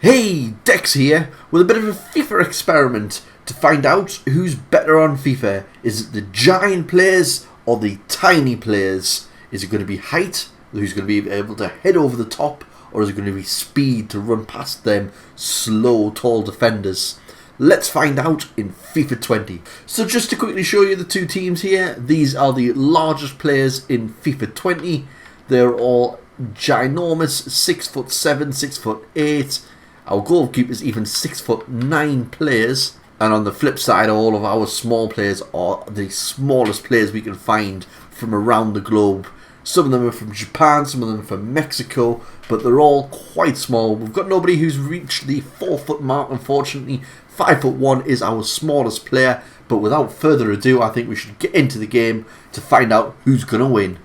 Hey, Dex here with a bit of a FIFA experiment to find out who's better on FIFA. Is it the giant players or the tiny players? Is it going to be height, who's going to be able to head over the top, or is it going to be speed to run past them slow, tall defenders? Let's find out in FIFA 20. So just to quickly show you the two teams here, these are the largest players in FIFA 20. They're all ginormous, 6'7", 6'8". Our goalkeeper's even 6'9" players, and on the flip side, all of our small players are the smallest players we can find from around the globe. Some of them are from Japan, some of them are from Mexico, but they're all quite small. We've got nobody who's reached the 4-foot mark, unfortunately. 5'1" is our smallest player, but without further ado, I think we should get into the game to find out who's going to win.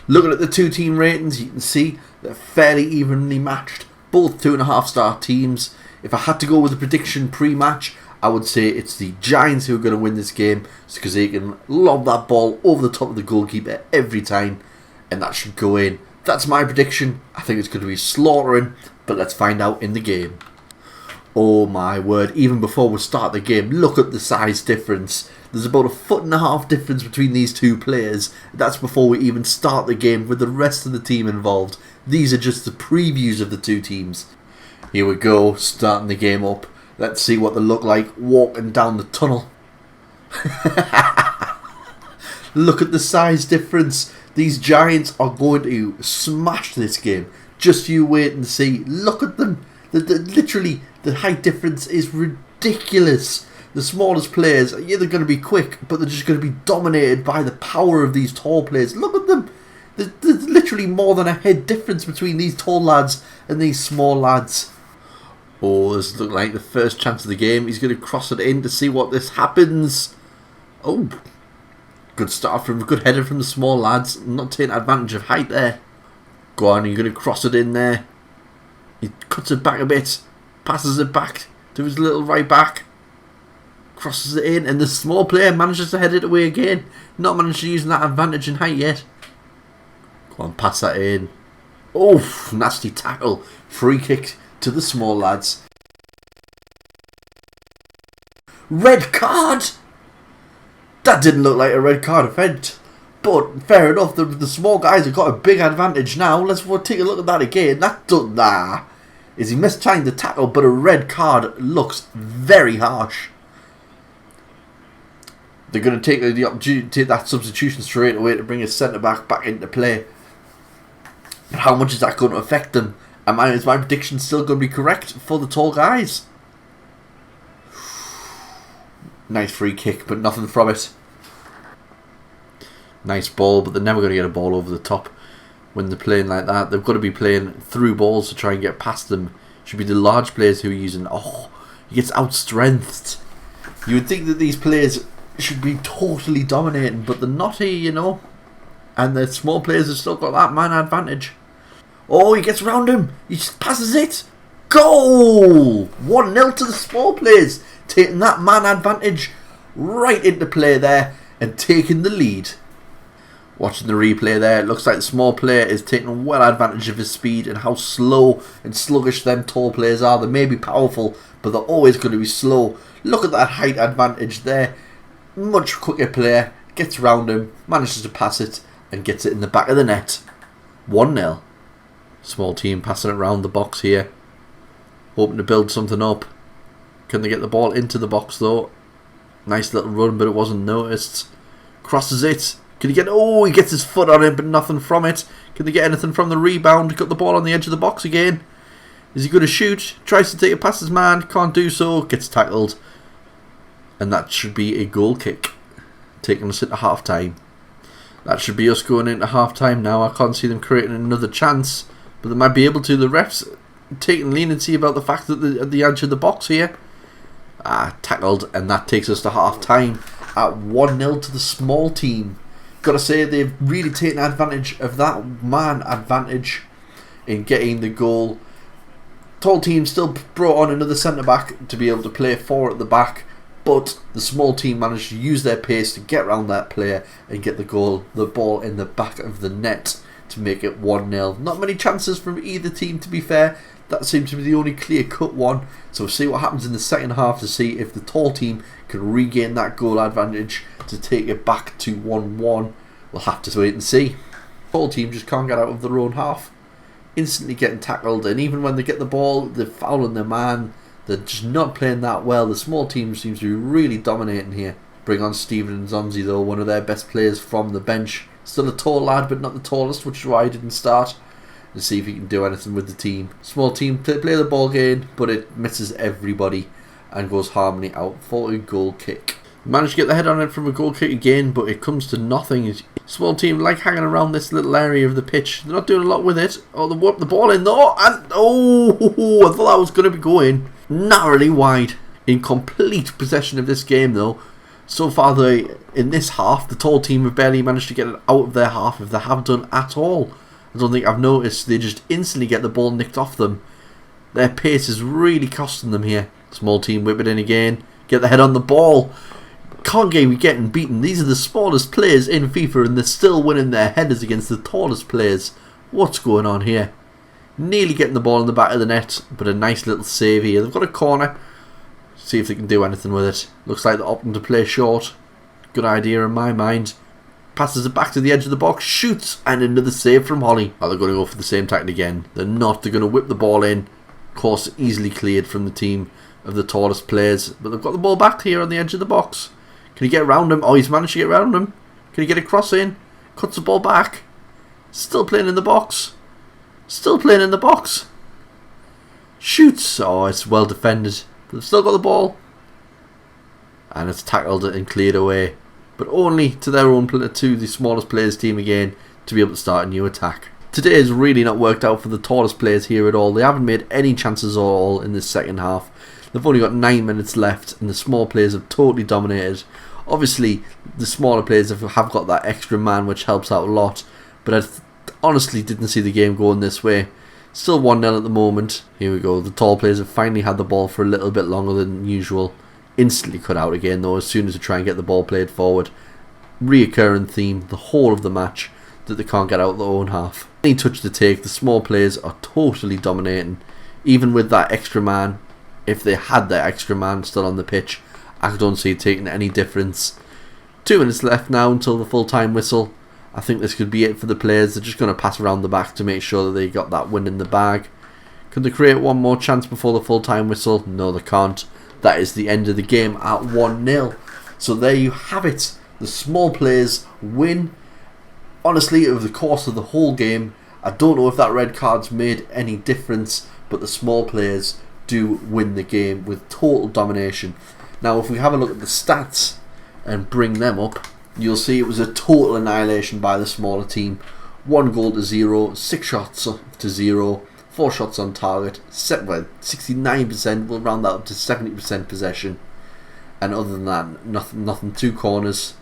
Looking at the two team ratings, you can see they're fairly evenly matched. Both 2.5-star teams. If I had to go with a prediction pre-match, I would say it's the Giants who are going to win this game, because they can lob that ball over the top of the goalkeeper every time, and that should go in. That's my prediction. I think it's going to be slaughtering, but let's find out in the game. Oh my word, even before we start the game, look at the size difference. There's about 1.5 foot difference between these two players. That's before we even start the game with the rest of the team involved. These are just the previews of the two teams. Here we go, starting the game up. Let's see what they look like walking down the tunnel. Look at the size difference. These Giants are going to smash this game. Just you wait and see. Look at them. Literally, the height difference is ridiculous. The smallest players, yeah, they're going to be quick, but they're just going to be dominated by the power of these tall players. Look at them. There's literally more than a head difference between these tall lads and these small lads. Oh, this looks like the first chance of the game. He's going to cross it in to see what this happens. Oh, good start from a good header from the small lads. Not taking advantage of height there. Go on, you're going to cross it in there. He cuts it back a bit. Passes it back to his little right back. Crosses it in, and the small player manages to head it away again. Not managed to use that advantage in height yet. Go on, pass that in. Oh, nasty tackle. Free kick to the small lads. Red card! That didn't look like a red card event. But fair enough, the small guys have got a big advantage now. Let's take a look at that again. That done that. Is he mistimed the tackle, but a red card looks very harsh. They're going to take the opportunity to take that substitution straight away to bring a centre-back back into play. But how much is that going to affect them? Is my prediction still going to be correct for the tall guys? Nice free kick, but nothing from it. Nice ball, but they're never going to get a ball over the top when they're playing like that. They've got to be playing through balls to try and get past them. Should be the large players who are using... Oh, he gets outstrengthed. You would think that these players should be totally dominating, but they're not here, you know. And the small players have still got that man advantage. Oh, he gets round him. He just passes it. Goal! 1-0 to the small players. Taking that man advantage right into play there and taking the lead. Watching the replay there, it looks like the small player is taking well advantage of his speed and how slow and sluggish them tall players are. They may be powerful, but they're always going to be slow. Look at that height advantage there. Much quicker player, gets round him, manages to pass it, and gets it in the back of the net. 1-0. Small team passing it around the box here. Hoping to build something up. Can they get the ball into the box though? Nice little run, but it wasn't noticed. Crosses it. Can he get... Oh, he gets his foot on it, but nothing from it. Can they get anything from the rebound? Got the ball on the edge of the box again. Is he going to shoot? Tries to take it past his man. Can't do so. Gets tackled. And that should be a goal kick. Taking us into half time. That should be us going into half time now. I can't see them creating another chance. But they might be able to. The refs taking leniency about the fact that they're at the edge of the box here. Tackled. And that takes us to half time. At 1-0 to the small team. Got to say, they've really taken advantage of that man advantage in getting the goal. Tall team still brought on another centre-back to be able to play 4 at the back. But the small team managed to use their pace to get around that player and get the ball in the back of the net to make it 1-0. Not many chances from either team, to be fair. That seems to be the only clear-cut one. So we'll see what happens in the second half to see if the tall team can regain that goal advantage to take it back to 1-1. We'll have to wait and see. Tall team just can't get out of their own half. Instantly getting tackled, and even when they get the ball, they're fouling their man. They're just not playing that well. The small team seems to be really dominating here. Bring on Steven Nzonzi though, one of their best players from the bench. Still a tall lad, but not the tallest, which is why he didn't start. And see if he can do anything with the team. Small team play the ball game, but it misses everybody and goes Harmony out for a goal kick. Managed to get the head on it from a goal kick again, but it comes to nothing. Small team like hanging around this little area of the pitch. They're not doing a lot with it. Oh, they whip the ball in though, and oh, I thought that was going to be going narrowly wide. In complete possession of this game though. So far, in this half, the tall team have barely managed to get it out of their half, if they have done at all. I don't think I've noticed. They just instantly get the ball nicked off them. Their pace is really costing them here. Small team whip it in again. Get the head on the ball. Can't be getting beaten. These are the smallest players in FIFA and they're still winning their headers against the tallest players. What's going on here? Nearly getting the ball in the back of the net, but a nice little save here. They've got a corner. See if they can do anything with it. Looks like they're opting to play short. Good idea in my mind. Passes it back to the edge of the box. Shoots. And another save from Holly. Oh, they're going to go for the same tactic again. They're not. They're going to whip the ball in. Course easily cleared from the team of the tallest players. But they've got the ball back here on the edge of the box. Can he get around him? Oh, he's managed to get around him. Can he get a cross in? Cuts the ball back. Still playing in the box. Still playing in the box. Shoots. Oh, it's well defended. They've still got the ball. And it's tackled and cleared away. But only to their own to the smallest players team again to be able to start a new attack. Today has really not worked out for the tallest players here at all. They haven't made any chances at all in this second half. They've only got 9 minutes left and the small players have totally dominated. Obviously, the smaller players have got that extra man which helps out a lot. But I honestly didn't see the game going this way. Still 1-0 at the moment. Here we go. The tall players have finally had the ball for a little bit longer than usual. Instantly cut out again though as soon as they try and get the ball played forward. Reoccurring theme the whole of the match that they can't get out of their own half. Any touch to take, the small players are totally dominating. Even with that extra man, if they had that extra man still on the pitch, I don't see it taking any difference. 2 minutes left now until the full-time whistle. I think this could be it for the players. They're just going to pass around the back to make sure that they got that win in the bag. Could they create one more chance before the full-time whistle? No, they can't. That is the end of the game at 1-0. So there you have it. The small players win. Honestly, over the course of the whole game, I don't know if that red card's made any difference, but the small players do win the game with total domination. Now, if we have a look at the stats and bring them up, you'll see it was a total annihilation by the smaller team. 1 goal to 0, 6 shots to 0, 4 shots on target, 69%, we'll round that up to 70% possession. And other than that, nothing 2 corners,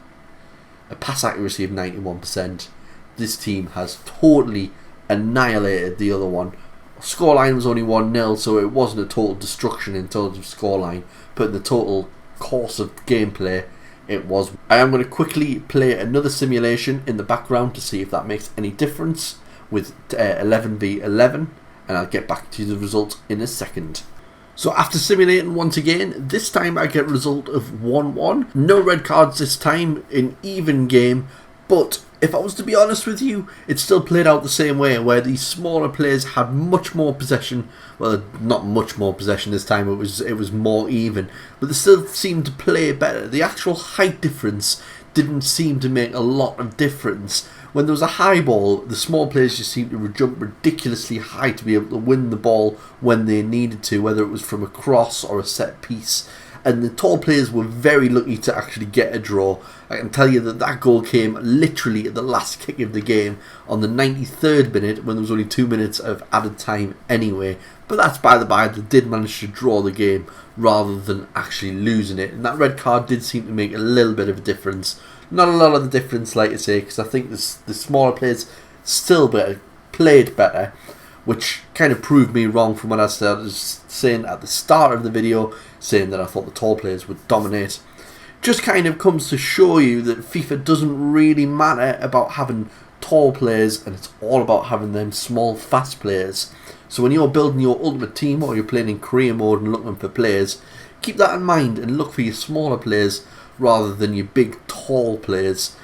a pass accuracy of 91%. This team has totally annihilated the other one. Scoreline was only 1-0, so it wasn't a total destruction in terms of scoreline, but in the total course of gameplay, it was. I am going to quickly play another simulation in the background to see if that makes any difference with 11v11, and I'll get back to the result in a second. So after simulating once again, this time I get a result of 1-1. No red cards this time, in even game, but if I was to be honest with you, it still played out the same way, where these smaller players had much more possession. Well, not much more possession this time, it was more even, but they still seemed to play better. The actual height difference didn't seem to make a lot of difference. When there was a high ball, the small players just seemed to jump ridiculously high to be able to win the ball when they needed to, whether it was from a cross or a set piece. And the tall players were very lucky to actually get a draw. I can tell you that that goal came literally at the last kick of the game on the 93rd minute, when there was only 2 minutes of added time anyway. But that's by the by, they did manage to draw the game rather than actually losing it. And that red card did seem to make a little bit of a difference. Not a lot of the difference, like I say, because I think the smaller players still played better, which kind of proved me wrong from what I started saying at the start of the video, saying that I thought the tall players would dominate. Just kind of comes to show you that FIFA doesn't really matter about having tall players, and it's all about having them small, fast players. So when you're building your ultimate team or you're playing in career mode and looking for players, keep that in mind and look for your smaller players rather than your big tall players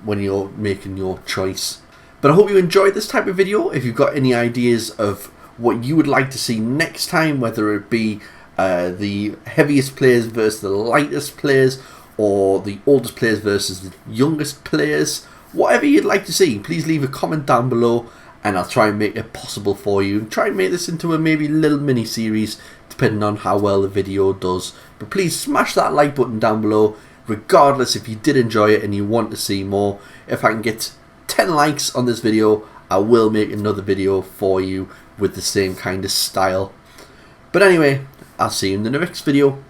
when you're making your choice. But I hope you enjoyed this type of video. If you've got any ideas of what you would like to see next time, whether it be the heaviest players versus the lightest players, or the oldest players versus the youngest players, whatever you'd like to see, please leave a comment down below and I'll try and make it possible for you and try and make this into a maybe little mini series depending on how well the video does. But please smash that like button down below regardless if you did enjoy it and you want to see more. If I can get 10 likes on this video, I will make another video for you with the same kind of style. But anyway, I'll see you in the next video.